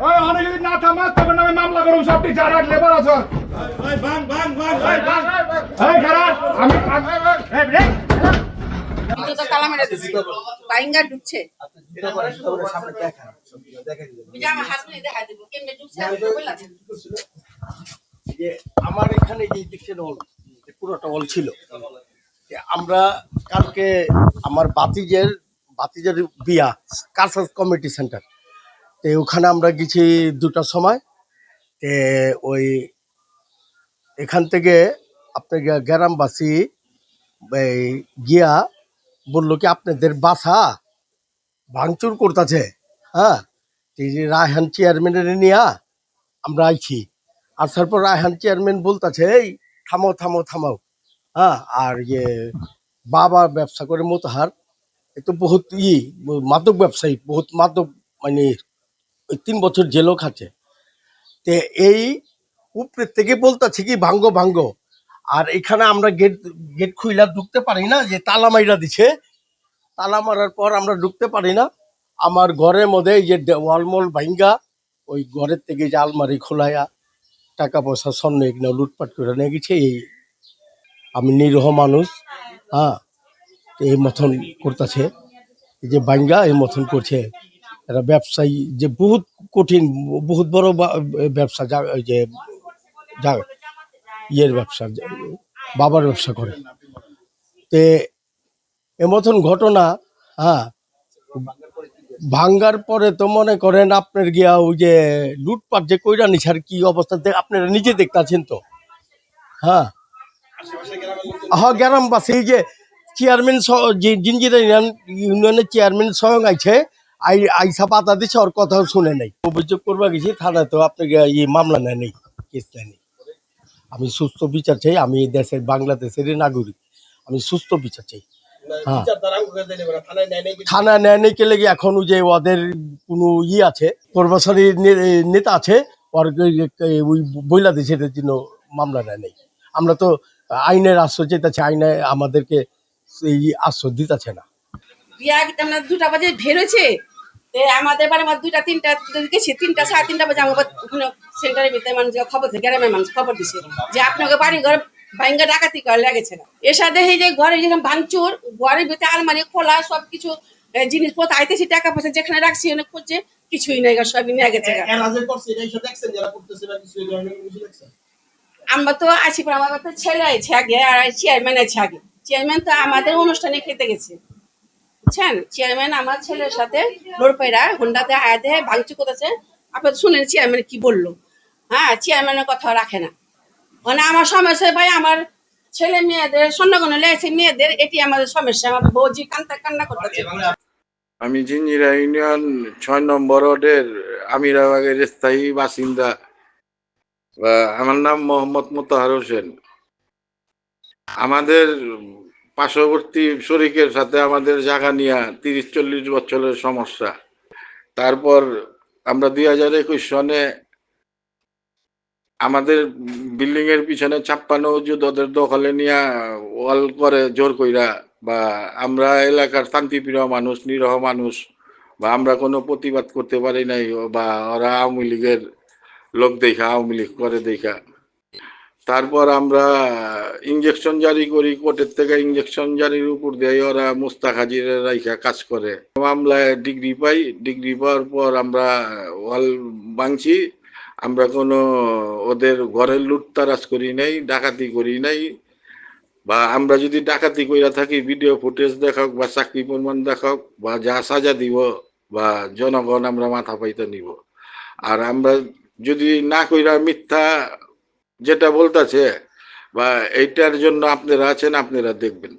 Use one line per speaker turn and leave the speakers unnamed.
ওই অনেক যদি না থামাস তবে আমি মামলা করব সব টিচার আর লেবার আছে
ভাই ভাঙ ভাঙ ভাঙ
এই বাস এই খারাপ আমি এই ব্রেক
ভিতরে তো তালা মেরে দিছি বাইঙ্গা ঢুকছে
সামনে দেখা
বিজা আমার হাত নিয়ে দেখা দেব কেমনে ঢুকছে বললা
যে আমার এখানে যে দেখছেন হল পুরোটা হল ছিল আমরা কালকে আমার বাতিজের বিয়া কালচার কমিটি সেন্টার তো ওখানে আমরা গেছি 2টার সময় তে ওই এখান থেকে আপনার গ্রামবাসী এই গিয়া বললো কি আপনাদের বাসা ভাঙচুর করতেছে, হ্যাঁ। এই যে রায়হান চেয়ারম্যানের নিয়ে আমরা আইছি, আসার পর রায়হান চেয়ারম্যান বলতেছে এই থামাও থামাও থামাও, হ্যাঁ। আর ইয়ে বাবা ব্যবসা করে মোতাহার এ তো বহুত মাদক ব্যবসায়ী, বহুত মাদক, মানে ওই 3 বছর জেলও খাচ্ছে। তে এই উপরের থেকে বলতেছে কি ভাঙ্গো ভাঙ্গো, আর এখানে আমরা গেট গেট খুইলা ঢুকতে পারি না, যে তালা মাইরা দিছে। তালা মারার পর আমরা ঢুকতে পারি না। আমার ঘরের মধ্যে এই যে ওয়ালমল ভাঙ্গা ওই ঘরের থেকে যে আলমারি খোলাইয়া টাকা পয়সা স্বর্ণ এগুলো লুটপাট করে নিয়ে গেছে। এই আমি নিরীহ মানুষ, হ্যাঁ, এই মতন করতেছে, এই যে ভাঙ্গা এই মতন করছে। এরা ব্যবসায়ী যে বহুত কঠিন, বহুত বড় ব্যবসা, ওই যে ইয়ের ব্যবসা, বাবার ব্যবসা করে। তে এমতন ঘটনা, হ্যাঁ। ভাঙ্গার পরে তো মনে করেন আপনার গিয়া ওই যে লুটপাট যে কইরা নিছার কি অবস্থা আপনারা নিজে দেখতেছেন তো, হ্যাঁ। হ্যাঁ, গ্রামবাসী এই যে চেয়ারম্যান জিঞ্জিরা ইউনিয়নের চেয়ারম্যান স্বয়ং আইছে, আইসা পাতা দিছে, ওর কথাও শুনে নাই। অভিযোগ করবা গেছি থানায়, তো আপনাকে মামলা নেয় নেই, কেস নেয় নেই। আমি সুস্থ বিচার চাই, আমি এই দেশের বাংলাদেশের নাগরিক, আমি সুস্থ বিচার চাই। হ্যাঁ, থানায় নেয় নেই কে লেগে এখন ওই যে ওদের কোনো আছে কর্মচারী নেতা আছে, ওর ওই বইলা দিয়েছে, এটার জন্য মামলা নেয় নেই। আমরা তো আইনের আশ্রয় চেয়েছি, আইনে আমাদেরকে এই আশ্রয় দিতেছে না।
বিয়া আমরা 2টা বাজে বের হয়েছে আমাদের বাড়ি আমার 2টা 3টা গেছি, 3টা 3:30 বাজে আমার ওখানে সেন্টারের ভিতরে মানুষ খবর দিচ্ছে, গ্রামের মানুষ খবর দিছে যে আপনাকে বাড়ি ঘর ভাঙ্গা ডাকাতি করে লেগেছে না। এর সাথে এই যে ঘরে যেখানে ভাঙচুর, ঘরের ভিতরে আলমারি খোলা, সবকিছু জিনিসপত্র আইতেছি, টাকা পয়সা যেখানে রাখছি অনেক খুঁজছে, কিছুই নাই, সবই নিয়ে গেছে। আমরা তো আছি, আমার তো ছেলে আছে আগে, আর চেয়ারম্যান আছে আগে। চেয়ারম্যান তো আমাদের অনুষ্ঠানে খেতে গেছে, বুঝছেন। চেয়ারম্যান আমার ছেলের সাথে লোরপাইরা হোন্ডাতে আয়াতে ভাঙচুর করেছে। আপনার শুনেন চেয়ারম্যান কি বললো, হ্যাঁ। চেয়ারম্যানের কথা রাখে না, মানে আমার সমস্যা ভাই, আমার ছেলে মেয়েদের স্বর্ণগণ লেগেছে, মেয়েদের, এটি আমাদের সমস্যা। আমার বৌজি কান্না করতেছে।
আমি জিঞ্জিরা ইউনিয়ন 6 নম্বর ওয়ার্ডের আমিরাবাগের স্থায়ী বাসিন্দা। আমার নাম মোহাম্মদ মোতাহার হোসেন। আমাদের পার্শ্ববর্তী শরিকের সাথে আমাদের জায়গা নিয়ে 30-40 বছরের সমস্যা। তারপর আমরা 2021 সনে আমাদের বিল্ডিং এর পিছনে 56 উজুদ ওদের দখলে নিয়ে ওয়াল করে জোর কইরা, বা আমরা এলাকার শান্তিপ্রিয় মানুষ, নিরহ মানুষ, বা আমরা কোনো প্রতিবাদ করতে পারি নাই, বা ওরা আওয়ামী লীগের লোক দেখা, আওয়ামী লীগ করে দেখা। তারপর আমরা ইঞ্জেকশন জারি করি, কোর্টের থেকে ইঞ্জেকশন জারির উপর দিয়ে ওরা মুস্তাক হাজিরা রাইখা কাজ করে। মামলায় ডিগ্রি পাই, ডিগ্রি পাওয়ার পর আমরা ওয়াল ভাঙছি। আমরা কোনো ওদের ঘরের লুটতারাজ করি নাই, ডাকাতি করি নাই, বা আমরা যদি ডাকাতি কইরা থাকি ভিডিও ফুটেজ দেখাক বা চাকরি প্রমাণ দেখাক, বা যা সাজা দিব, বা জনগণ আমরা মাথা পাইতে নিব। আর আমরা যদি না কইরা মিথ্যা যেটা বলতেছে, বা এইটার জন্য আপনারা আছেন, আপনারা দেখবেন।